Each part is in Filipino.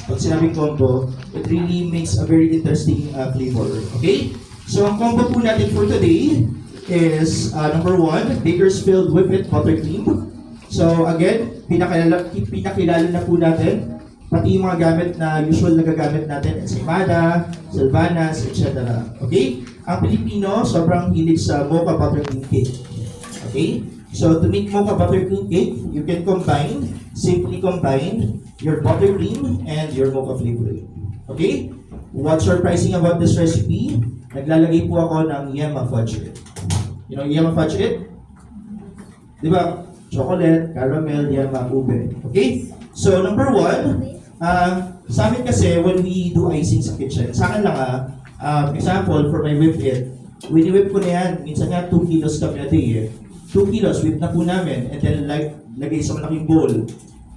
Pag sinabing combo, it really makes a very interesting flavor. Okay? So ang combo po natin for today is number 1, Bakersfield Whip It Buttercream. So again, pinakilala na po natin pati yung mga gamit na usual na gagamit natin, ensaymada, sylvanas, etc. Okay? Ang Pilipino, sobrang hilig sa mocha buttercream cake. Okay? So to make mocha buttercream cake, you can simply combine your buttercream and your mocha flavoring. Okay? What's surprising about this recipe? Naglalagay po ako ng Yema Fudge It. You know Yema Fudge It? Di ba? Chocolate, caramel, Yema, ube. Okay? So number 1, sa amin kasi when we do icing sa kitchen, sa akin lang example for my whip it, wini-whip ko na yan, minsan nga 2 kilos kami a day 2 kilos, whip na po namin, and then lagay sa malaking bowl.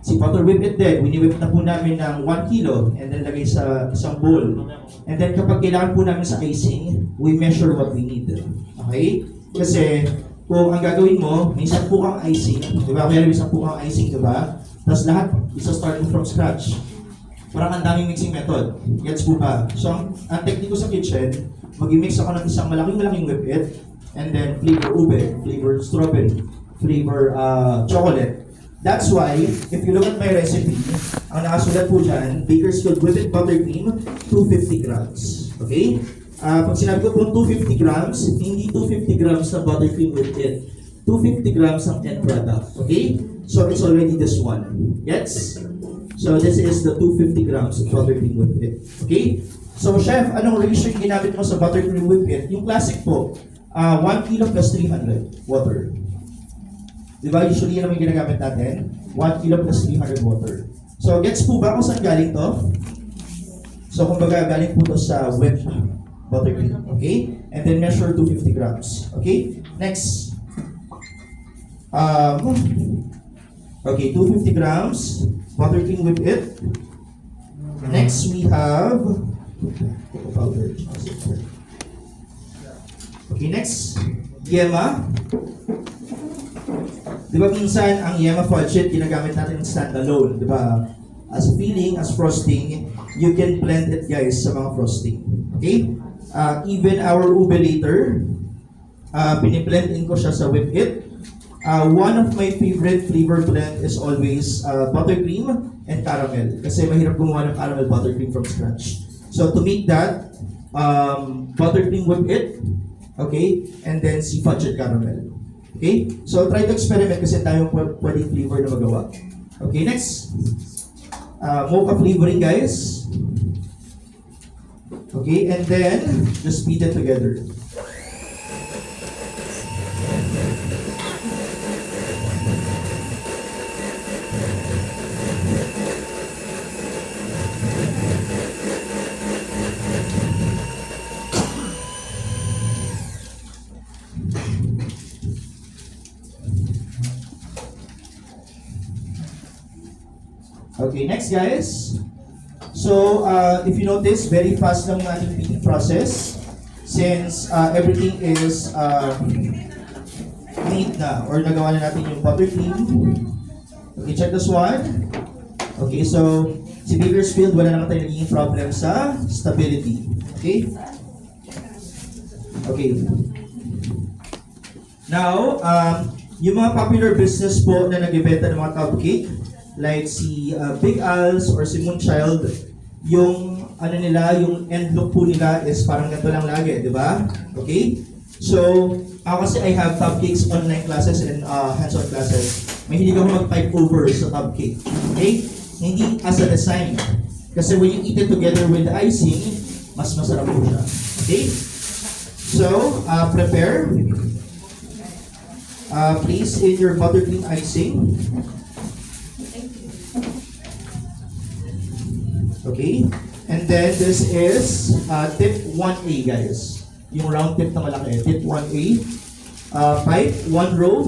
Si Butter Whip It din, wini-whip na po namin ng 1 kilo, and then lagay sa isang bowl. And then kapag kailangan po namin sa icing, we measure what we need. Okay? Kasi kung ang gagawin mo, may 10 kang icing, di ba? Kaya may 10 kang icing, di ba? Tapos lahat, isa-start mo from scratch. Parang ang daming mixing method. Gets po ba? So, ang technique ko sa kitchen, mag-mix ako ng isang malaking whip it, and then flavor ube, flavor strawberry, flavor chocolate. That's why, if you look at my recipe, ang nakasulat po dyan, Bakersfield Whip It Buttercream, 250 grams. Okay? Pag sinabi ko po 250 grams, hindi 250 grams na buttercream with it. 250 grams ang end product. Okay? So, it's already this one. Gets? So, this is the 250 grams of buttercream with it. Okay? So, chef, anong ratio yung ginamit mo sa buttercream with it? Yung classic po, 1 kilo plus 300 water. Diba? Usually, yun naman yung ginagamit natin. 1 kilo plus 300 water. So, gets po ba kung saan galing to? So, kumbaga, galing po to sa whipped buttercream. Okay? And then measure 250 grams. Okay? Next. Okay, 250 grams buttercream with it. Next, we have cocoa powder. Okay, next, Yema. Di ba minsan ang Yema Fudge It, ginagamit natin standalone, di ba? As filling, as frosting, you can blend it guys sa mga frosting. Okay? Even our ube later, biniblend in ko siya sa Whip It. One of my favorite flavor blend is always buttercream and caramel. Kasi mahirap gumawa ng caramel buttercream from scratch. So to make that, buttercream Whip It, okay, and then si fudge it caramel. Okay? So try to experiment kasi tayong pwedeng flavor na magawa. Okay, next. Mocha flavoring guys. Okay, and then just beat it together. Okay, next guys. So, if you notice, very fast lang yung ating beating process since everything is made na or nagawa na natin yung buttercream. Okay, check this one. Okay, so si Bakersfield, wala naman tayo naging problem sa stability. Okay? Okay. Now, yung mga popular business po na nag-ibenta ng mga cupcake, like si Big Al's or si Moonchild, yung ano nila, yung end look po nila is parang ganito lang lagi, di ba? Okay? So, ako kasi I have cupcakes online classes and hands-on classes. May hindi ako mag-type over sa cupcake. Okay? Hindi as a design. Kasi when you eat it together with the icing, mas masarap po siya. Okay? So, prepare. Place in your buttercream icing. Okay? And then this is tip 1A guys. Yung round tip na malaki. Tip 1A. Pipe, 1 row,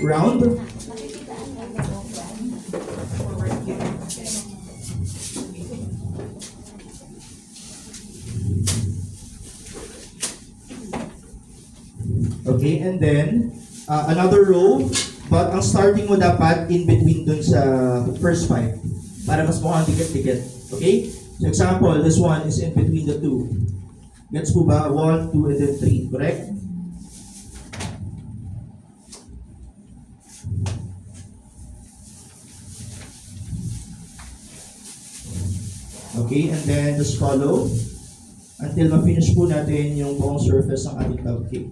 round. Okay, and then another row, but ang starting mo dapat in between dun sa first pipe para mas mukhang dikit-dikit. Okay? So example, this one is in between the two. Gets po ba? 1, 2, and then 3. Correct? Okay, and then just follow until ma-finish po natin yung buong surface ng ating tub cake.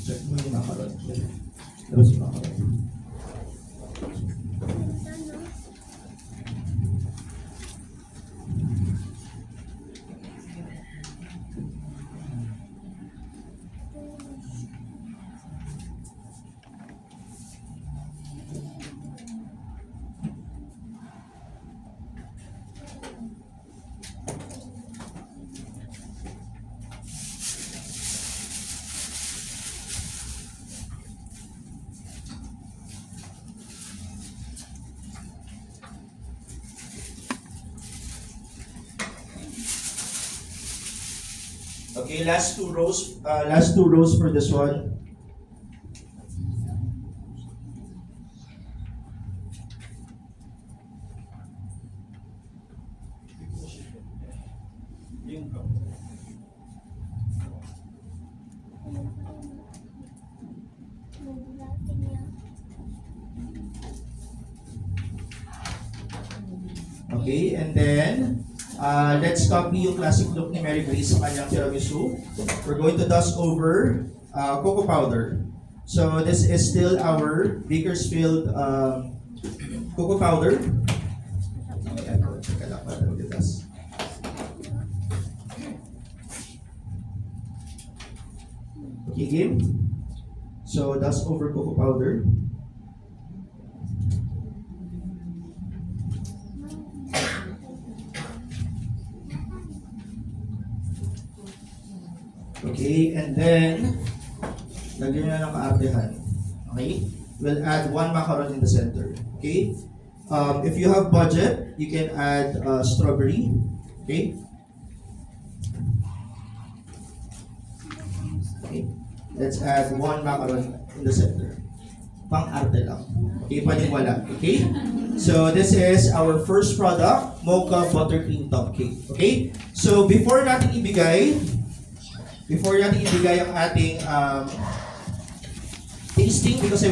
Check mo yung macaron. Labas yung macaron. Okay, last two rows for this one. Okay, and then let's copy yung classic look ni Mary Grace sa kanyang tiramisu. We're going to dust over cocoa powder. So this is still our Bakersfield cocoa powder. Okay, game. So dust over cocoa powder. Okay, and then lagyan nyo na ng kaartehan. Okay? We'll add one macaron in the center. Okay? If you have budget, you can add strawberry. Okay? Okay? Let's add one macaron in the center. Pang-arte lang. Okay? Pwedeng wala. Okay? So this is our first product, Mocha Buttercream Top Cake. Okay? So before natin ibigay ang ating tasting, because I